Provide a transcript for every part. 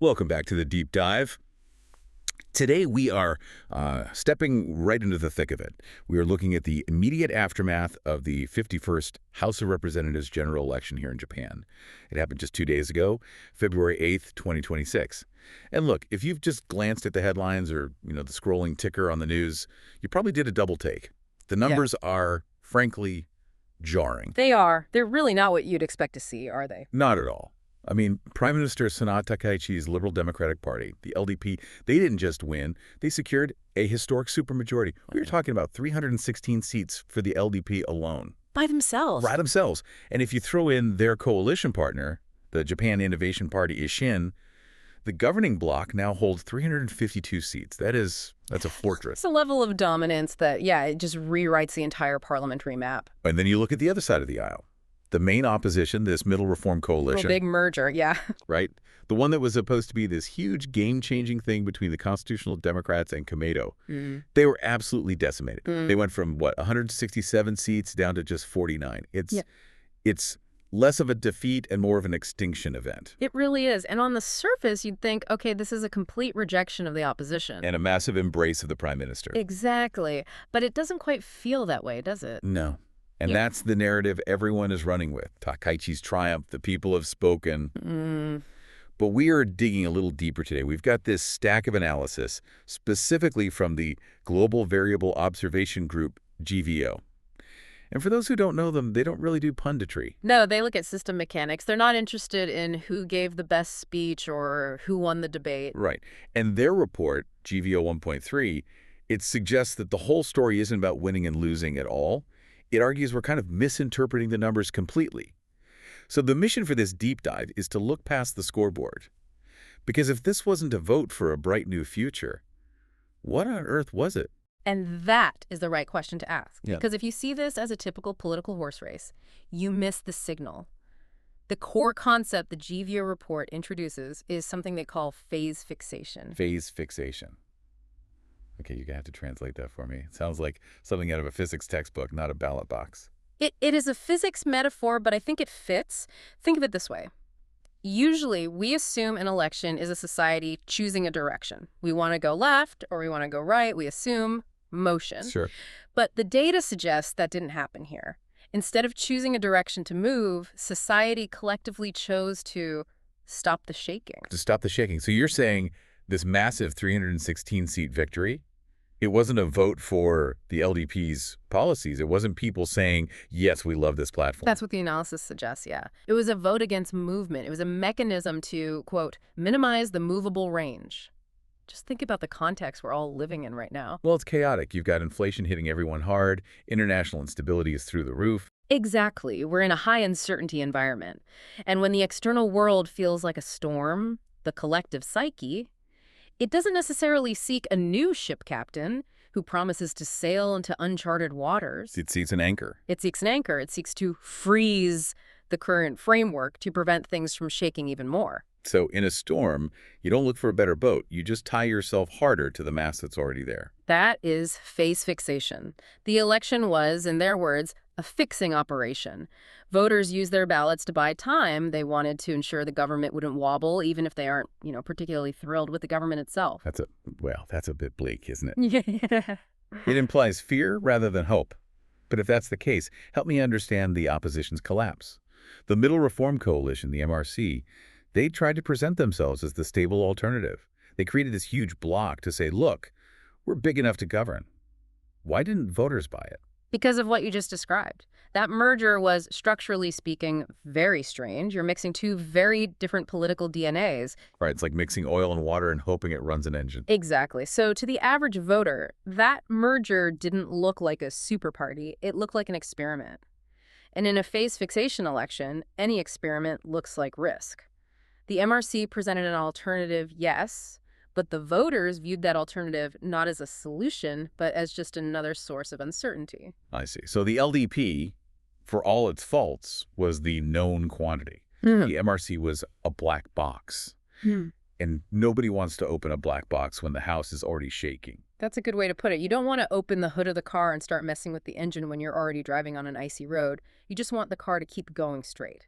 Welcome back to the Deep Dive. Today we are stepping right into the thick of it. We are looking at the immediate aftermath of the 51st House of Representatives general election here in Japan. It happened just 2 days ago, February 8th, 2026. And look, if you've just glanced at the headlines or, the scrolling ticker on the news, you probably did a double take. The numbers are, frankly, jarring. They are. They're really not what you'd expect to see, are they? Not at all. I mean, Prime Minister Sanaa Takaichi's Liberal Democratic Party, the LDP, they didn't just win. They secured a historic supermajority. We were talking about 316 seats for the LDP alone. By themselves. By themselves. And if you throw in their coalition partner, the Japan Innovation Party, Ishin, the governing bloc now holds 352 seats. That's a fortress. It's a level of dominance that, it just rewrites the entire parliamentary map. And then you look at the other side of the aisle. The main opposition, this Middle Reform Coalition. Big merger, yeah. Right? The one that was supposed to be this huge game-changing thing between the Constitutional Democrats and Komeito. They were absolutely decimated. They went from, 167 seats down to just 49. It's less of a defeat and more of an extinction event. It really is. And on the surface, you'd think, okay, this is a complete rejection of the opposition. And a massive embrace of the prime minister. Exactly. But it doesn't quite feel that way, does it? No. And that's the narrative everyone is running with. Takaichi's triumph, the people have spoken. But we are digging a little deeper today. We've got this stack of analysis, specifically from the Global Variable Observation Group, GVO. And for those who don't know them, they don't really do punditry. No, they look at system mechanics. They're not interested in who gave the best speech or who won the debate. Right. And their report, GVO 1.3, it suggests that the whole story isn't about winning and losing at all. It argues we're kind of misinterpreting the numbers completely. So the mission for this deep dive is to look past the scoreboard. Because if this wasn't a vote for a bright new future, what on earth was it? And that is the right question to ask. Yeah. Because if you see this as a typical political horse race, you miss the signal. The core concept the GVO report introduces is something they call phase fixation. Phase fixation. Okay, you're going to have to translate that for me. It sounds like something out of a physics textbook, not a ballot box. It is a physics metaphor, but I think it fits. Think of it this way. Usually, we assume an election is a society choosing a direction. We want to go left or we want to go right. We assume motion. Sure. But the data suggests that didn't happen here. Instead of choosing a direction to move, society collectively chose to stop the shaking. To stop the shaking. So you're saying this massive 316-seat victory, it wasn't a vote for the LDP's policies. It wasn't people saying, yes, we love this platform. That's what the analysis suggests, yeah. It was a vote against movement. It was a mechanism to, quote, minimize the movable range. Just think about the context we're all living in right now. Well, it's chaotic. You've got inflation hitting everyone hard. International instability is through the roof. Exactly. We're in a high uncertainty environment. And when the external world feels like a storm, the collective psyche, it doesn't necessarily seek a new ship captain who promises to sail into uncharted waters. It seeks an anchor. It seeks an anchor. It seeks to freeze the current framework to prevent things from shaking even more. So in a storm, you don't look for a better boat. You just tie yourself harder to the mast that's already there. That is phase fixation. The election was, in their words, a fixing operation. Voters used their ballots to buy time. They wanted to ensure the government wouldn't wobble, even if they aren't, particularly thrilled with the government itself. That's a bit bleak, isn't it? Yeah. It implies fear rather than hope. But if that's the case, help me understand the opposition's collapse. The Middle Reform Coalition, the MRC, they tried to present themselves as the stable alternative. They created this huge bloc to say, look, we're big enough to govern. Why didn't voters buy it? Because of what you just described. That merger was, structurally speaking, very strange. You're mixing two very different political DNAs. Right, it's like mixing oil and water and hoping it runs an engine. Exactly. So to the average voter, that merger didn't look like a super party. It looked like an experiment. And in a phase fixation election, any experiment looks like risk. The MRC presented an alternative, yes, but the voters viewed that alternative not as a solution, but as just another source of uncertainty. I see. So the LDP, for all its faults, was the known quantity. The MRC was a black box. And nobody wants to open a black box when the house is already shaking. That's a good way to put it. You don't want to open the hood of the car and start messing with the engine when you're already driving on an icy road. You just want the car to keep going straight.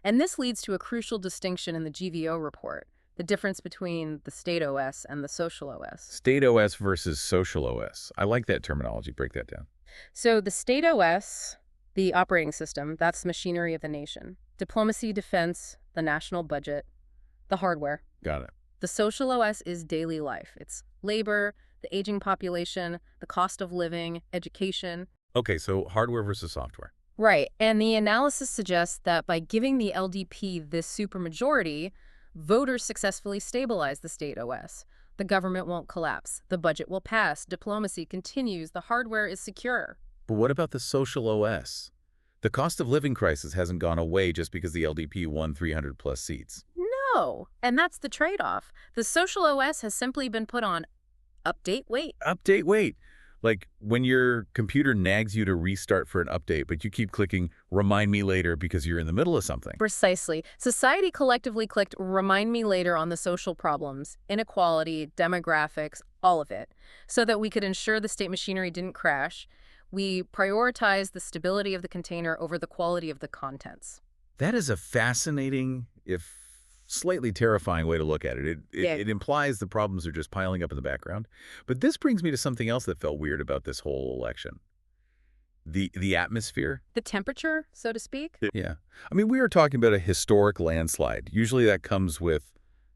And this leads to a crucial distinction in the GVO report. the difference between the state OS and the social OS. State OS versus social OS. I like that terminology. Break that down. So the state OS, the operating system, that's the machinery of the nation. Diplomacy, defense, the national budget, the hardware. Got it. The social OS is daily life. It's labor, the aging population, the cost of living, education. Okay, so hardware versus software. Right, and the analysis suggests that by giving the LDP this supermajority, voters successfully stabilize the state OS. The government won't collapse, the budget will pass, diplomacy continues, the hardware is secure. But what about the social OS? The cost of living crisis hasn't gone away just because the LDP won 300 plus seats. No, and that's the trade-off. The social OS has simply been put on update wait. Update wait. Like when your computer nags you to restart for an update, but you keep clicking remind me later because you're in the middle of something. Precisely. Society collectively clicked remind me later on the social problems, inequality, demographics, all of it, so that we could ensure the state machinery didn't crash. We prioritized the stability of the container over the quality of the contents. That is a fascinating, if slightly terrifying way to look at it. It implies the problems are just piling up in the background. But this brings me to something else that felt weird about this whole election. The atmosphere. The temperature, so to speak? Yeah. I mean, we are talking about a historic landslide. Usually that comes with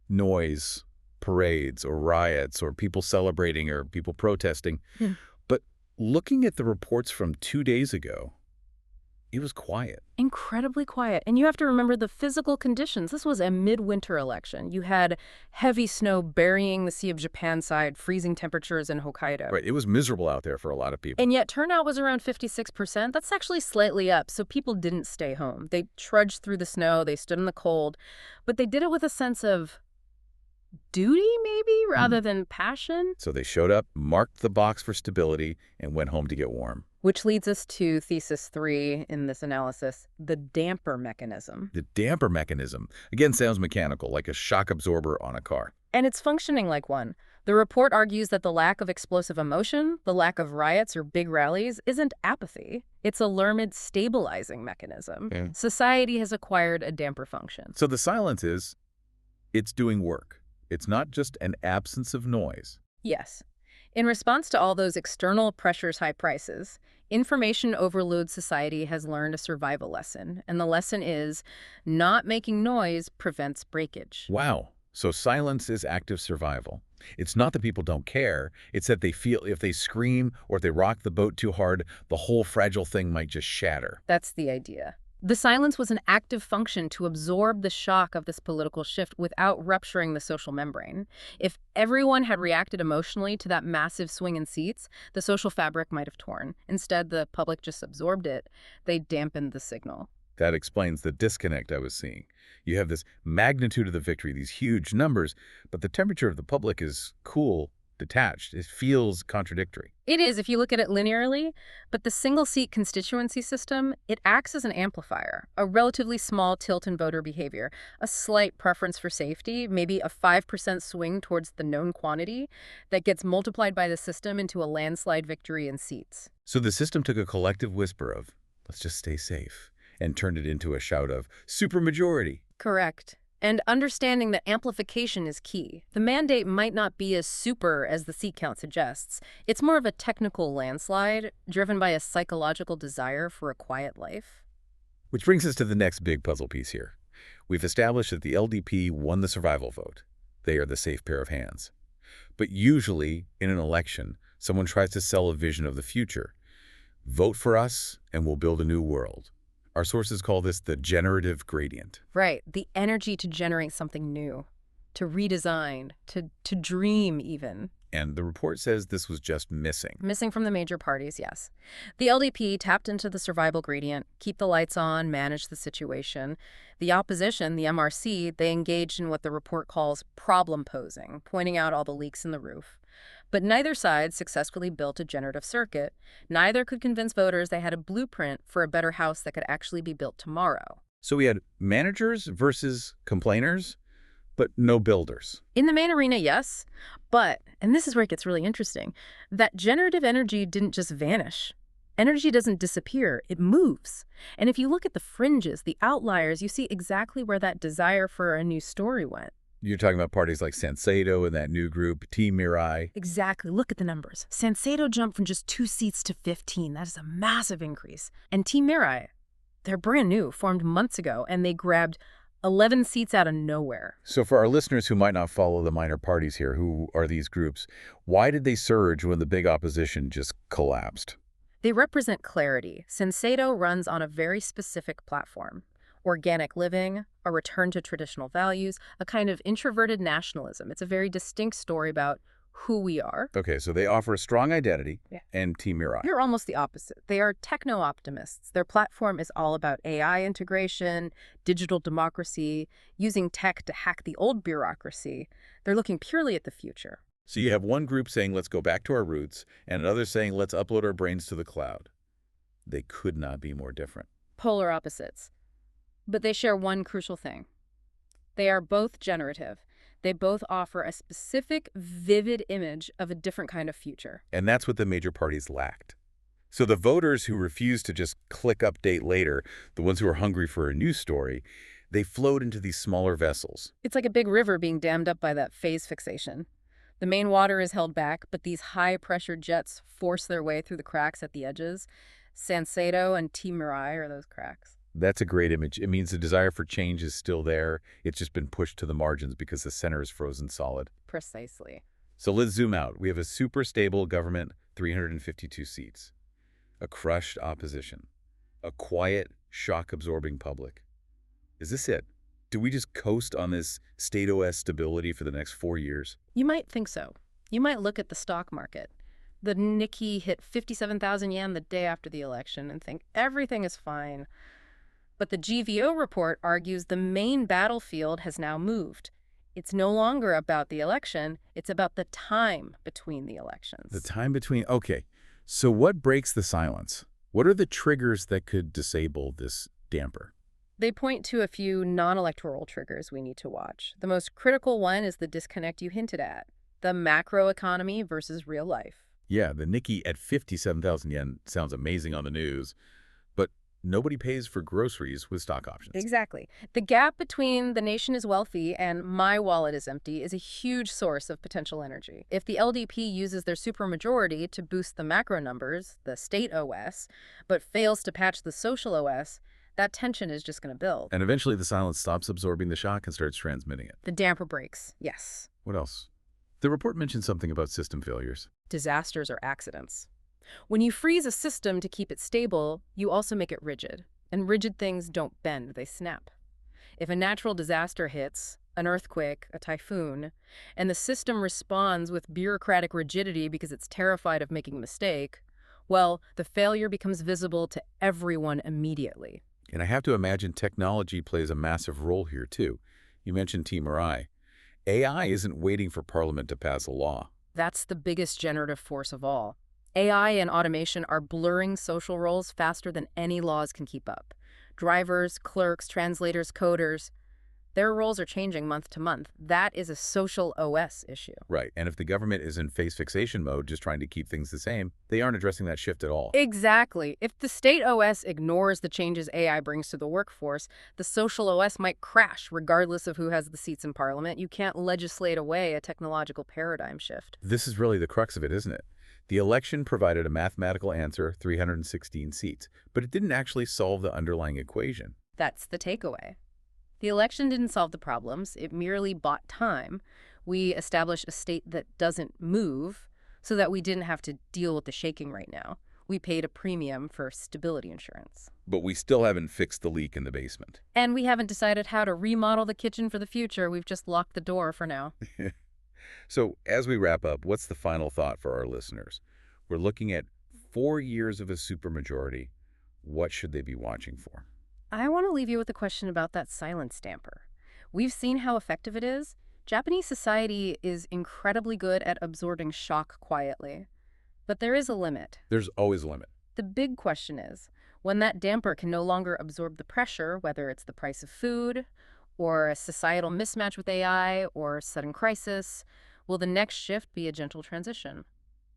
noise, parades, or riots, or people celebrating, or people protesting. But looking at the reports from 2 days ago, it was quiet. Incredibly quiet. And you have to remember the physical conditions. This was a midwinter election. You had heavy snow burying the Sea of Japan side, freezing temperatures in Hokkaido. Right. It was miserable out there for a lot of people. And yet turnout was around 56%. That's actually slightly up. So people didn't stay home. They trudged through the snow. They stood in the cold. But they did it with a sense of duty, maybe, rather than passion. So they showed up, marked the box for stability, and went home to get warm. Which leads us to thesis 3 in this analysis, the damper mechanism. The damper mechanism, again, sounds mechanical, like a shock absorber on a car. And it's functioning like one. The report argues that the lack of explosive emotion, the lack of riots or big rallies, isn't apathy. It's a learned stabilizing mechanism. Yeah. Society has acquired a damper function. So the silence is, it's doing work. It's not just an absence of noise. Yes. In response to all those external pressures, high prices, information overload society has learned a survival lesson. And the lesson is not making noise prevents breakage. Wow. So silence is active survival. It's not that people don't care. It's that they feel if they scream or if they rock the boat too hard, the whole fragile thing might just shatter. That's the idea. The silence was an active function to absorb the shock of this political shift without rupturing the social membrane. If everyone had reacted emotionally to that massive swing in seats, the social fabric might have torn. Instead, the public just absorbed it. They dampened the signal. That explains the disconnect I was seeing. You have this magnitude of the victory, these huge numbers, but the temperature of the public is cool, detached. It feels contradictory. It is if you look at it linearly, but the single-seat constituency system, it acts as an amplifier, a relatively small tilt in voter behavior, a slight preference for safety, maybe a 5% swing towards the known quantity that gets multiplied by the system into a landslide victory in seats. So the system took a collective whisper of, let's just stay safe, and turned it into a shout of supermajority. Correct. And understanding that amplification is key. The mandate might not be as super as the seat count suggests. It's more of a technical landslide, driven by a psychological desire for a quiet life. Which brings us to the next big puzzle piece here. We've established that the LDP won the survival vote. They are the safe pair of hands. But usually, in an election, someone tries to sell a vision of the future. Vote for us, and we'll build a new world. Our sources call this the generative gradient. Right, the energy to generate something new, to redesign, to dream even. And the report says this was just missing. Missing from the major parties, yes. The LDP tapped into the survival gradient, keep the lights on, manage the situation. The opposition, the MRC, they engaged in what the report calls problem posing, pointing out all the leaks in the roof. But neither side successfully built a generative circuit. Neither could convince voters they had a blueprint for a better house that could actually be built tomorrow. So we had managers versus complainers, but no builders. In the main arena, yes. But, and this is where it gets really interesting, that generative energy didn't just vanish. Energy doesn't disappear, it moves. And if you look at the fringes, the outliers, you see exactly where that desire for a new story went. You're talking about parties like Salcedo and that new group, Team Mirai. Exactly. Look at the numbers. Salcedo jumped from just 2 seats to 15. That is a massive increase. And Team Mirai, they're brand new, formed months ago, and they grabbed 11 seats out of nowhere. So for our listeners who might not follow the minor parties here, who are these groups, why did they surge when the big opposition just collapsed? They represent clarity. Salcedo runs on a very specific platform. Organic living, a return to traditional values, a kind of introverted nationalism. It's a very distinct story about who we are. Okay, so they offer a strong identity, Yeah. and Team Mirai. They're almost the opposite. They are techno-optimists. Their platform is all about AI integration, digital democracy, using tech to hack the old bureaucracy. They're looking purely at the future. So you have one group saying, let's go back to our roots, and another saying, let's upload our brains to the cloud. They could not be more different. Polar opposites. But they share one crucial thing. They are both generative. They both offer a specific, vivid image of a different kind of future. And that's what the major parties lacked. So the voters who refused to just click update later, the ones who are hungry for a news story, they flowed into these smaller vessels. It's like a big river being dammed up by that phase fixation. The main water is held back, but these high-pressure jets force their way through the cracks at the edges. Salcedo and Team Mirai are those cracks. That's a great image. It means the desire for change is still there. It's just been pushed to the margins because the center is frozen solid. Precisely. So let's zoom out. We have a super stable government, 352 seats. A crushed opposition. A quiet, shock-absorbing public. Is this it? Do we just coast on this state OS stability for the next 4 years? You might think so. You might look at the stock market. The Nikkei hit 57,000 yen the day after the election and think everything is fine. But the GVO report argues the main battlefield has now moved. It's no longer about the election, it's about the time between the elections. The time between... Okay, so what breaks the silence? What are the triggers that could disable this damper? They point to a few non-electoral triggers we need to watch. The most critical one is the disconnect you hinted at, the macroeconomy versus real life. Yeah, the Nikkei at 57,000 yen sounds amazing on the news, but nobody pays for groceries with stock options. Exactly. The gap between the nation is wealthy and my wallet is empty is a huge source of potential energy. If the LDP uses their supermajority to boost the macro numbers, the state OS, but fails to patch the social OS, that tension is just going to build. And eventually the silence stops absorbing the shock and starts transmitting it. The damper breaks, yes. What else? The report mentioned something about system failures. Disasters or accidents. When you freeze a system to keep it stable, you also make it rigid. And rigid things don't bend, they snap. If a natural disaster hits, an earthquake, a typhoon, and the system responds with bureaucratic rigidity because it's terrified of making a mistake, well, the failure becomes visible to everyone immediately. And I have to imagine technology plays a massive role here, too. You mentioned Team Mirai. AI isn't waiting for Parliament to pass a law. That's the biggest generative force of all. AI and automation are blurring social roles faster than any laws can keep up. Drivers, clerks, translators, coders, their roles are changing month to month. That is a social OS issue. Right, and if the government is in phase fixation mode, just trying to keep things the same, they aren't addressing that shift at all. Exactly. If the state OS ignores the changes AI brings to the workforce, the social OS might crash regardless of who has the seats in Parliament. You can't legislate away a technological paradigm shift. This is really the crux of it, isn't it? The election provided a mathematical answer, 316 seats, but it didn't actually solve the underlying equation. That's the takeaway. The election didn't solve the problems. It merely bought time. We established a state that doesn't move so that we didn't have to deal with the shaking right now. We paid a premium for stability insurance. But we still haven't fixed the leak in the basement. And we haven't decided how to remodel the kitchen for the future. We've just locked the door for now. So as we wrap up, what's the final thought for our listeners? We're looking at 4 years of a supermajority. What should they be watching for? I want to leave you with a question about that silence damper. We've seen how effective it is. Japanese society is incredibly good at absorbing shock quietly. But there is a limit. There's always a limit. The big question is, when that damper can no longer absorb the pressure, whether it's the price of food, or a societal mismatch with AI, or sudden crisis, will the next shift be a gentle transition?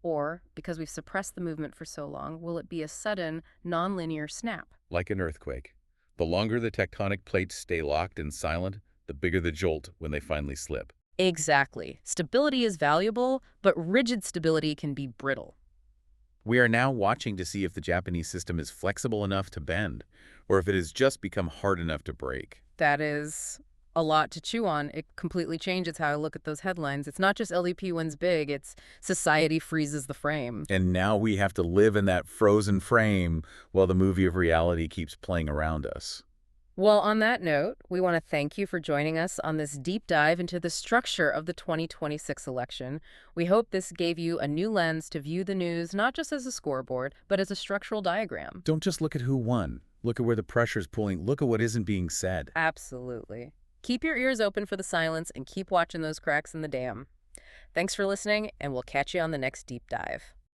Or, because we've suppressed the movement for so long, will it be a sudden, nonlinear snap? Like an earthquake. The longer the tectonic plates stay locked and silent, the bigger the jolt when they finally slip. Exactly. Stability is valuable, but rigid stability can be brittle. We are now watching to see if the Japanese system is flexible enough to bend, or if it has just become hard enough to break. That is a lot to chew on. It completely changes how I look at those headlines. It's not just LDP wins big, it's society freezes the frame. And now we have to live in that frozen frame while the movie of reality keeps playing around us. Well, on that note, we want to thank you for joining us on this deep dive into the structure of the 2026 election. We hope this gave you a new lens to view the news not just as a scoreboard, but as a structural diagram. Don't just look at who won. Look at where the pressure's pulling. Look at what isn't being said. Absolutely. Keep your ears open for the silence and keep watching those cracks in the dam. Thanks for listening, and we'll catch you on the next deep dive.